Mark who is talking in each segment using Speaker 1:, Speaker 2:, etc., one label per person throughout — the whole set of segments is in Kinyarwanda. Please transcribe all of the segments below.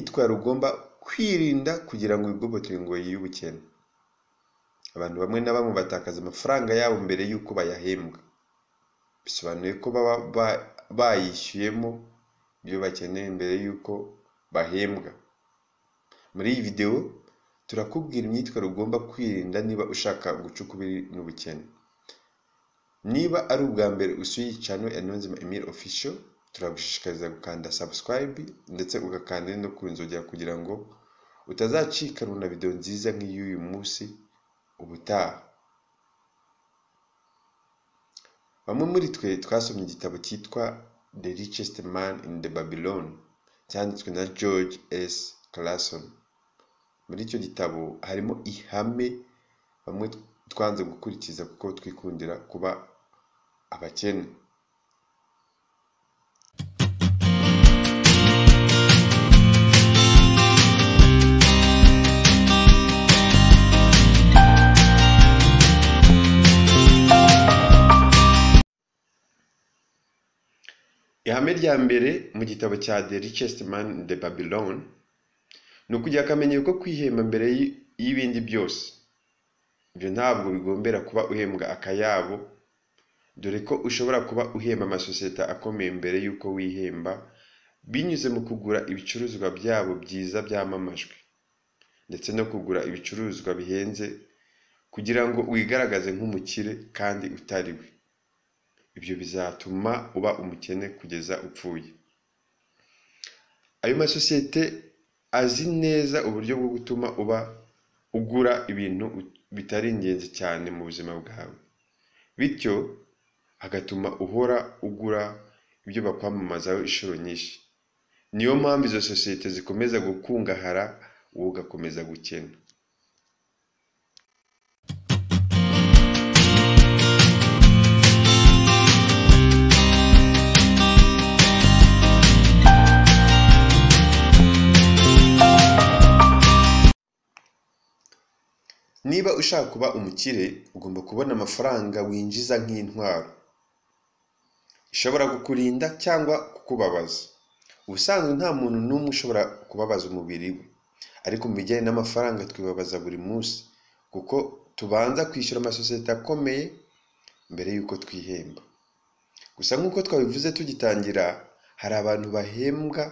Speaker 1: imyitwarire ugomba kwirinda kugira ngo wigobotere ingoyi y'ubukene. Abantu bamwe na bamwe batakaza amafaranga yabo mbere y'uko bayahembwa. Bisobanuye ko baba bayishyuyemo ibyo bakeneye mbere y'uko bahembwa. Muri iyi video turakubwira imyitwarire ugomba kwirinda niba ushaka guca ukubiri n'ubukene. Niba ari ubwa mbere usuye iyi channel ya Niyonzima Emile Official, turagushishikariza gukanda subscribe ndetse ugakanda no ku nzogera kugira ngo utazacikanwa na video nziza nk'iy'uyu munsi ubutaha. Bamwe muri twe twasomye igitabo cyitwa The Richest Man in the Babylon cyanditswe na George S. Clason. Muri icyo gitabo harimo ihame bamwe twanze gukurikiza kuko twikundira kuba abakene. Ihame rya mbere mu gitabo cya The Richest Man in the Babylon ni ukujya akamenyero ko kwihemba mbere y'ibindi byose. Ibyo ntabwo bigombera kuba uhembwa akayabo, dore ko ushobora kuba uhemba amasosiyete akomeye mbere y'uko wihemba binyuze mu kugura ibicuruzwa byabo byiza byamamajwe, ndetse no kugura ibicuruzwa bihenze kugira ngo wigaragaze nk'umukire kandi utari we. Ibyo bizatuma uba umukene kugeza upfuye. Ayo masosiyete azi neza uburyo bwo gutuma ugura ibintu bitari ingenzi cyane mu buzima bwawe, bityo agatuma uhora ugura ibyo bakwamamazaho inshuro nyinshi. Niyo mpamvu izo sosiyete zikomeza gukungahara, wowe ugakomeza gukena. Niba ushaka kuba umukire, ugomba kubona amafaranga winjiza nk'intwaro ishobora kukurinda cyangwa kukubabaza. Ubusanzwe nta muntu n'umwe ushobora kubabaza umubiri we, ariko mu bijyanye n'amafaranga twibabaza buri munsi kuko tubanza kwishyura amasosiyete akomeye mbere y'uko twihemba. Gusa nk'uko twabivuze tugitangira, hari abantu bahembwa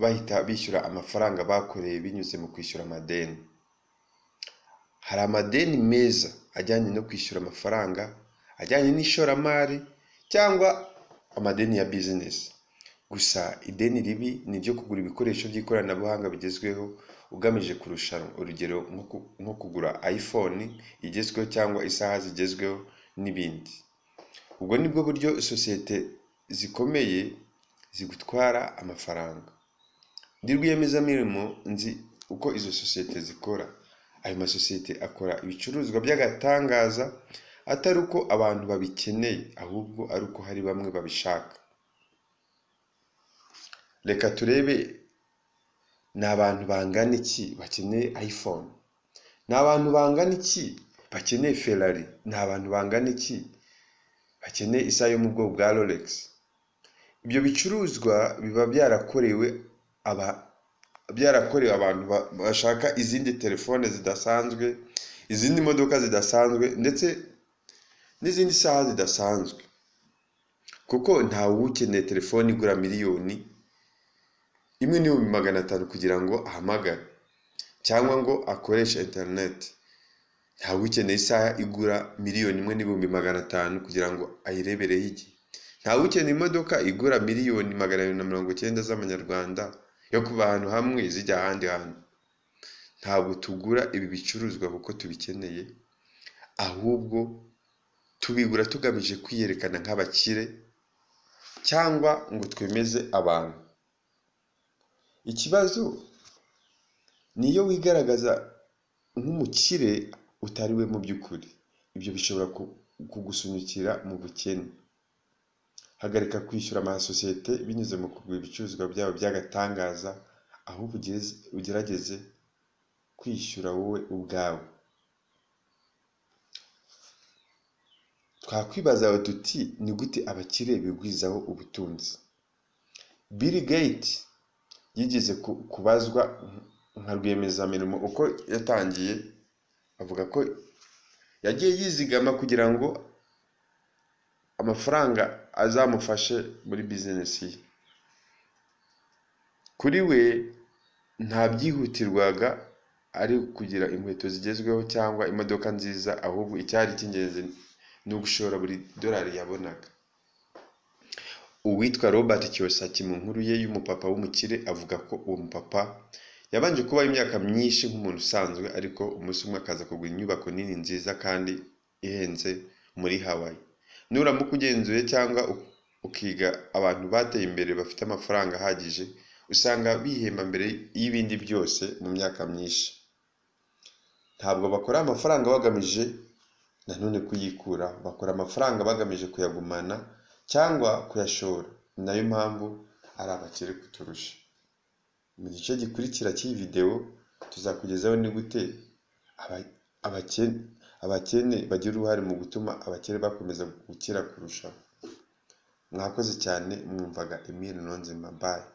Speaker 1: bahita bishyura amafaranga bakoreye binyuze mu kwishyura amadeni. Hari amadeni meza ajyanye no kwishyura amafaranga, ajyanye n'ishoramari cyangwa amadeni ya business. Gusa ideni ribi ni ryo kugura ibikoresho by'ikoranabuhanga bigezweho ugamije kurushanwa, urugero nko kugura iPhone igezweho cyangwa isaha zigezweho n'ibindi. Ubwo nibwo buryo sosiyete zikomeye zigutwara amafaranga. Ndi rwiyemezamirimo nzi uko izo sosiyete zikora. Ayo masosiyete akora ibicuruzwa by'agatangaza, atari uko abantu babikeneye, ahubwo ari uko hari bamwe babishaka. Reka turebe ni abantu bangana iki bakeneye iPhone, ni abantu bangana iki bakeneye Ferrari, ni abantu bangana iki bakeneye isaha yo mu bwoko bwa Rolex. Ibyo bicuruzwa biba byarakorewe abantu bashaka izindi telefone zidasanzwe, izindi modoka zidasanzwe, ndetse n'izindi saha zidasanzwe, kuko ntawe ukeneye telefone igura miliyoni imwe n'ibihumbi 500 kugira ngo ahamagare cyangwa ngo akoreshe internet. Ntawe ukeneye isaha igura miliyoni imwe n'ibihumbi 500 kugira ngo ayirebereho igihe. Ntawe ukeneye imodoka igura miliyoni 290 z'amanyarwanda yo kuba ahantu hamwe zijya ahandi hantu. Ntabwo tugura ibi bicuruzwa kuko tubikeneye, ahubwo tubigura tugamije kwiyerekana nk'abakire cyangwa ngo twemeze abantu. Ikibazo niyo wigaragaza nk'umukire utari we mu by'ukuri. Ibyo bishobora kugusunikira mu bukene. Hagarika kwishyura amasosiyete binyuze mu kugura ibicuruzwa byabo by'agatangaza, ahubwo ugerageze kwishyura wowe ubwawe. Twakwibaza tuti ni gute abakire bigwizaho ubutunzi? Bill Gates yigeze kubazwa nka rwiyemezamirimo uko yatangiye, avuga ko yagiye yizigama kugira ngo amafaranga azamufashe muri bizinesi ye. Kuri we nta byihutirwaga ari kugira inkweto zigezweho cyangwa imodoka nziza, ahubwo icyari cy'ingenzi ni ugushora buri dolari yabonaga. Uwitwa Robert Kiyosaki mu nkuru ye y'umupapa w'umukire avuga ko uwo mupapa yabanje kubaho imyaka myinshi nk'umuntu usanzwe, ariko umunsi umwe akaza kugura inyubako nini nziza kandi ihenze muri Hawaii. Nuramuka ugenzuye cyangwa ukiga abantu bateye imbere bafite amafaranga ahagije, usanga bihemba mbere y'ibindi byose mu myaka myinshi. Ntabwo bakora amafaranga bagamije nanone kuyikura, bakora amafaranga bagamije kuyagumana cyangwa kuyashora. Ni nayo mpamvu ari abakire kuturusha. Mu gice gikurikira cy'iyi video tuzakugezaho ni gute abakene bagira uruhare mu gutuma abakire bakomeza gukira kurushaho. Mwakoze cyane, mwumvaga Emile Niyonzima. Bye.